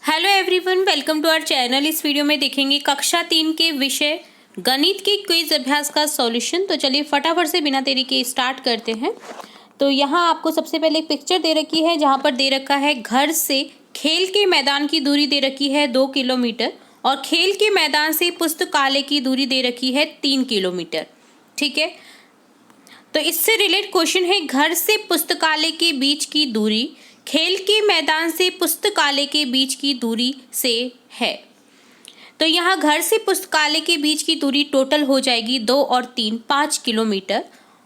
Hello everyone, welcome to our channel. इस video में देखेंगे कक्षा 3 के विषय गणित के क्विज अभ्यास का सॉल्यूशन। तो चलिए फटाफट से बिना देरी के स्टार्ट करते हैं। तो यहाँ आपको सबसे पहले एक पिक्चर दे रखी है जहाँ पर दे रखा है घर से खेल के मैदान की दूरी दे रखी है 2 किलोमीटर और खेल के मैदान से पुस्तकालय की दूरी दे रखी है 3 किलोमीटर। ठीक है, तो इससे रिलेटेड क्वेश्चन है घर से पुस्तकालय के बीच की दूरी खेल के मैदान से पुस्तकालय के बीच की दूरी से है। तो यहाँ घर से पुस्तकालय के बीच की दूरी टोटल हो जाएगी 2 और 3 5 किलोमीटर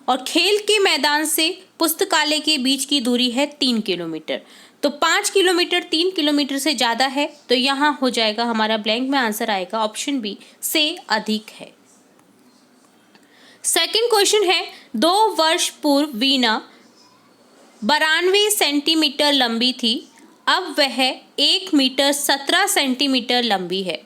और खेल के मैदान से पुस्तकालय के बीच की दूरी है 3 किलोमीटर। तो 5 किलोमीटर 3 किलोमीटर से ज़्यादा है, तो यहाँ हो जाएगा हमारा ब्लैंक में आंसर आएगा ऑप्शन बी से अधिक है। सेकंड क्वेश्चन है 2 वर्ष पूर्व वीणा 92 सेंटीमीटर लंबी थी, अब वह 1 मीटर 17 सेंटीमीटर लंबी है।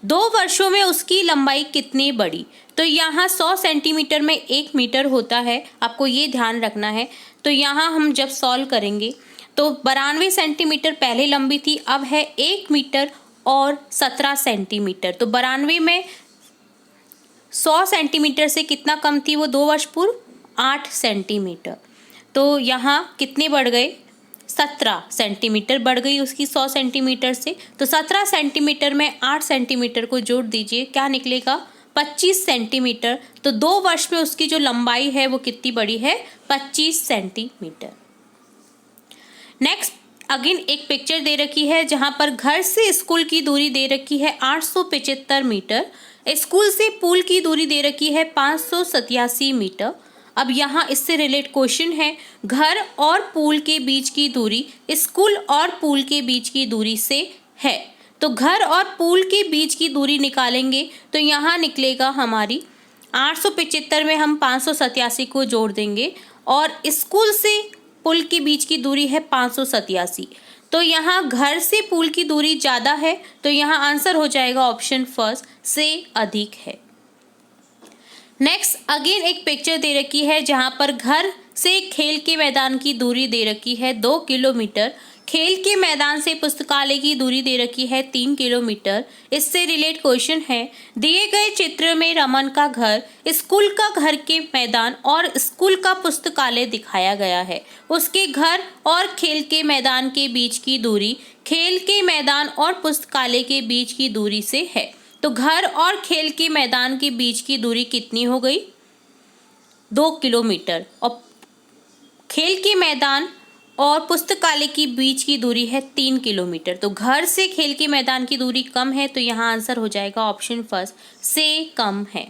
2 वर्षों में उसकी लंबाई कितनी बढ़ी? तो यहाँ 100 सेंटीमीटर में 1 मीटर होता है, आपको ये ध्यान रखना है। तो यहाँ हम जब सॉल्व करेंगे तो 92 सेंटीमीटर पहले लंबी थी, अब है 1 मीटर और 17 सेंटीमीटर। तो 92 में 100 सेंटीमीटर से कितना कम थी वो 2 वर्ष पूर्व? 8 सेंटीमीटर। तो यहाँ कितने बढ़ गए? 17 सेंटीमीटर बढ़ गई उसकी 100 सेंटीमीटर से। तो 17 सेंटीमीटर में 8 सेंटीमीटर को जोड़ दीजिए, क्या निकलेगा? 25 सेंटीमीटर। तो 2 वर्ष में उसकी जो लंबाई है वो कितनी बड़ी है? 25 सेंटीमीटर। नेक्स्ट अगेन एक पिक्चर दे रखी है जहाँ पर घर से स्कूल की दूरी दे रखी है 875 मीटर, स्कूल से पुल की दूरी दे रखी है 587 मीटर। अब यहाँ इससे रिलेटेड क्वेश्चन है घर और पुल के बीच की दूरी स्कूल और पुल के बीच की दूरी से है। तो घर और पुल के बीच की दूरी निकालेंगे तो यहाँ निकलेगा हमारी 875 में हम 587 को जोड़ देंगे और स्कूल से पुल के बीच की दूरी है 587। तो यहाँ घर से पुल की दूरी ज़्यादा है, तो यहाँ आंसर हो जाएगा ऑप्शन फर्स्ट से अधिक है। नेक्स्ट अगेन एक पिक्चर दे रखी है जहाँ पर घर से खेल के मैदान की दूरी दे रखी है 2 किलोमीटर, खेल के मैदान से पुस्तकालय की दूरी दे रखी है 3 किलोमीटर। इससे रिलेटेड क्वेश्चन है दिए गए चित्र में रमन का घर, स्कूल का घर के मैदान और स्कूल का पुस्तकालय दिखाया गया है। उसके घर और खेल के मैदान के बीच की दूरी खेल के मैदान और पुस्तकालय के बीच की दूरी से है। तो घर और खेल के मैदान के बीच की दूरी कितनी हो गई? 2 किलोमीटर और खेल के मैदान और पुस्तकालय के बीच की दूरी है 3 किलोमीटर। तो घर से खेल के मैदान की दूरी कम है, तो यहाँ आंसर हो जाएगा ऑप्शन फर्स्ट से कम है।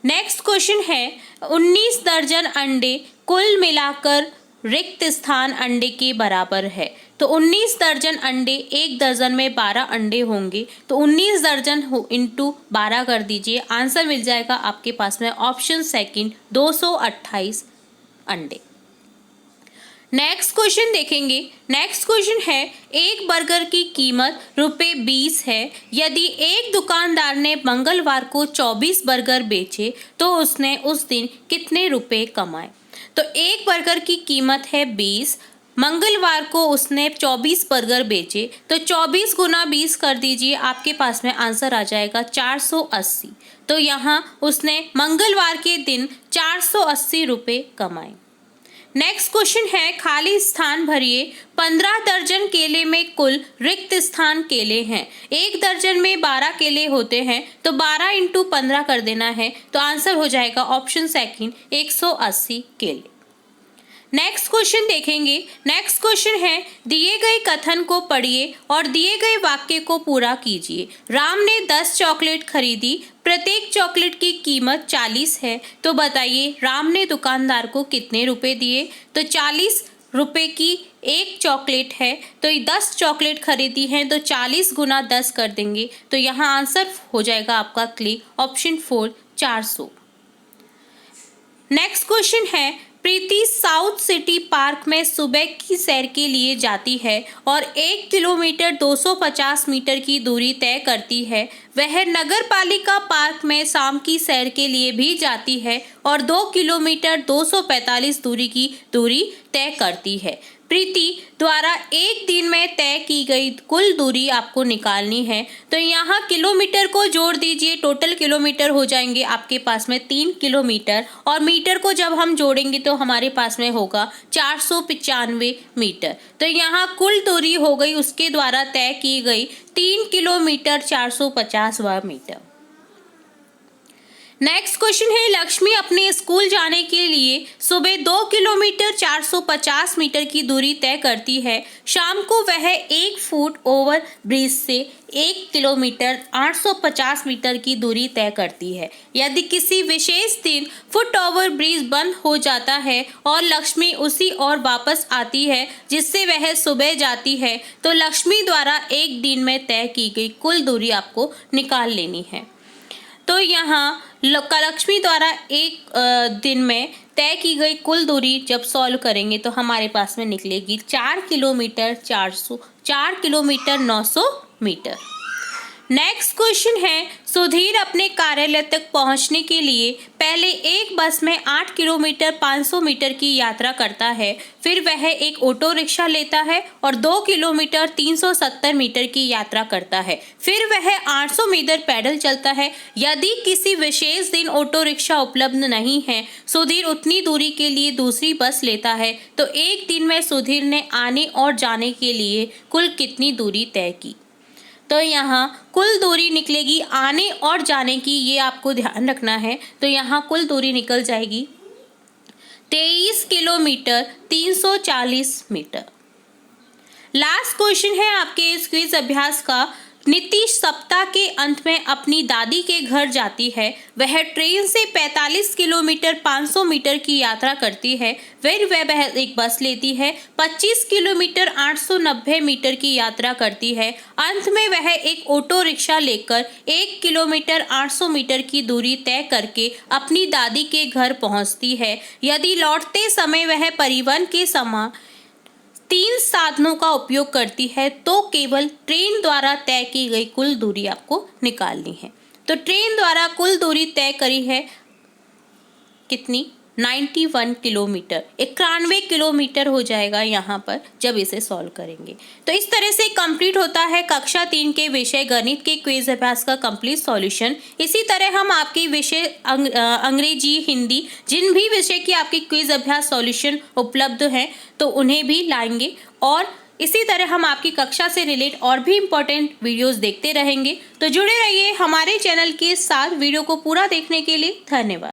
नेक्स्ट क्वेश्चन है 19 दर्जन अंडे कुल मिलाकर रिक्त स्थान अंडे के बराबर है। तो 19 दर्जन अंडे, एक दर्जन में 12 अंडे होंगे, तो 19 दर्जन इंटू 12 कर दीजिए, आंसर मिल जाएगा आपके पास में ऑप्शन सेकंड 228 अंडे। नेक्स्ट क्वेश्चन देखेंगे। नेक्स्ट क्वेश्चन है एक बर्गर की कीमत ₹20 है। यदि एक दुकानदार ने मंगलवार को 24 बर्गर बेचे तो उसने उस दिन कितने रुपए कमाए? तो एक बर्गर की कीमत है 20, मंगलवार को उसने 24 बर्गर बेचे, तो 24 गुना 20 कर दीजिए, आपके पास में आंसर आ जाएगा 480। तो यहाँ उसने मंगलवार के दिन 480 रुपये कमाए। नेक्स्ट क्वेश्चन है खाली स्थान भरिए। 15 दर्जन केले में कुल रिक्त स्थान केले हैं। एक दर्जन में 12 केले होते हैं, तो 12 इंटू 15 कर देना है, तो आंसर हो जाएगा ऑप्शन सेकंड 180 केले। नेक्स्ट क्वेश्चन देखेंगे। नेक्स्ट क्वेश्चन है दिए गए कथन को पढ़िए और दिए गए वाक्य को पूरा कीजिए। राम ने 10 चॉकलेट खरीदी, प्रत्येक चॉकलेट की कीमत 40 है, तो बताइए राम ने दुकानदार को कितने रुपए दिए? तो 40 रुपए की एक चॉकलेट है, तो 10 चॉकलेट खरीदी हैं, तो 40 गुना 10 कर देंगे, तो यहाँ आंसर हो जाएगा आपका क्लिक ऑप्शन 4 400। नेक्स्ट क्वेश्चन है प्रीति साउथ सिटी पार्क में सुबह की सैर के लिए जाती है और 1 किलोमीटर 250 मीटर की दूरी तय करती है। वह नगर पालिका पार्क में शाम की सैर के लिए भी जाती है और 2 किलोमीटर 245 दूरी की दूरी तय करती है। प्रीति द्वारा एक दिन में तय की गई कुल दूरी आपको निकालनी है। तो यहाँ किलोमीटर को जोड़ दीजिए, टोटल किलोमीटर हो जाएंगे आपके पास में 3 किलोमीटर, और मीटर को जब हम जोड़ेंगे तो हमारे पास में होगा 495 मीटर। तो यहाँ कुल दूरी हो गई उसके द्वारा तय की गई 3 किलोमीटर 450 मीटर। नेक्स्ट क्वेश्चन है, लक्ष्मी अपने स्कूल जाने के लिए सुबह 2 किलोमीटर 450 मीटर की दूरी तय करती है। शाम को वह 1 फुट ओवर ब्रिज से 1 किलोमीटर 850 मीटर की दूरी तय करती है। यदि किसी विशेष दिन फुट ओवर ब्रिज बंद हो जाता है और लक्ष्मी उसी ओर वापस आती है जिससे वह सुबह जाती है, तो लक्ष्मी द्वारा एक दिन में तय की गई कुल दूरी आपको निकाल लेनी है। तो यहाँ लक्ष्मी द्वारा एक दिन में तय की गई कुल दूरी जब सॉल्व करेंगे तो हमारे पास में निकलेगी 4 किलोमीटर 900 मीटर। नेक्स्ट क्वेश्चन है, सुधीर अपने कार्यालय तक पहुंचने के लिए पहले एक बस में 8 किलोमीटर 500 मीटर की यात्रा करता है, फिर वह एक ऑटो रिक्शा लेता है और 2 किलोमीटर 370 मीटर की यात्रा करता है, फिर वह 800 मीटर पैदल चलता है। यदि किसी विशेष दिन ऑटो रिक्शा उपलब्ध नहीं है, सुधीर उतनी दूरी के लिए दूसरी बस लेता है, तो एक दिन में सुधीर ने आने और जाने के लिए कुल कितनी दूरी तय की। तो यहाँ कुल दूरी निकलेगी आने और जाने की, ये आपको ध्यान रखना है। तो यहाँ कुल दूरी निकल जाएगी 23 किलोमीटर 340 मीटर। लास्ट क्वेश्चन है आपके इस क्विज अभ्यास का, नीतीश सप्ताह के अंत में अपनी दादी के घर जाती है। वह ट्रेन से 45 किलोमीटर 500 मीटर की यात्रा करती है, फिर वह एक बस लेती है, 25 किलोमीटर 890 मीटर की यात्रा करती है, अंत में वह एक ऑटो रिक्शा लेकर 1 किलोमीटर 800 मीटर की दूरी तय करके अपनी दादी के घर पहुंचती है। यदि लौटते समय वह परिवहन के समान 3 साधनों का उपयोग करती है तो केवल ट्रेन द्वारा तय की गई कुल दूरी आपको निकालनी है। तो ट्रेन द्वारा कुल दूरी तय करी है कितनी, 91 किलोमीटर, 91 किलोमीटर हो जाएगा यहाँ पर जब इसे सॉल्व करेंगे। तो इस तरह से कंप्लीट होता है कक्षा 3 के विषय गणित के क्विज अभ्यास का कंप्लीट सॉल्यूशन। इसी तरह हम आपके विषय अंग्रेजी, हिंदी, जिन भी विषय की आपके क्विज अभ्यास सॉल्यूशन उपलब्ध हैं तो उन्हें भी लाएंगे, और इसी तरह हम आपकी कक्षा से रिलेट और भी इम्पोर्टेंट वीडियोस देखते रहेंगे। तो जुड़े रहिए हमारे चैनल के साथ। वीडियो को पूरा देखने के लिए धन्यवाद।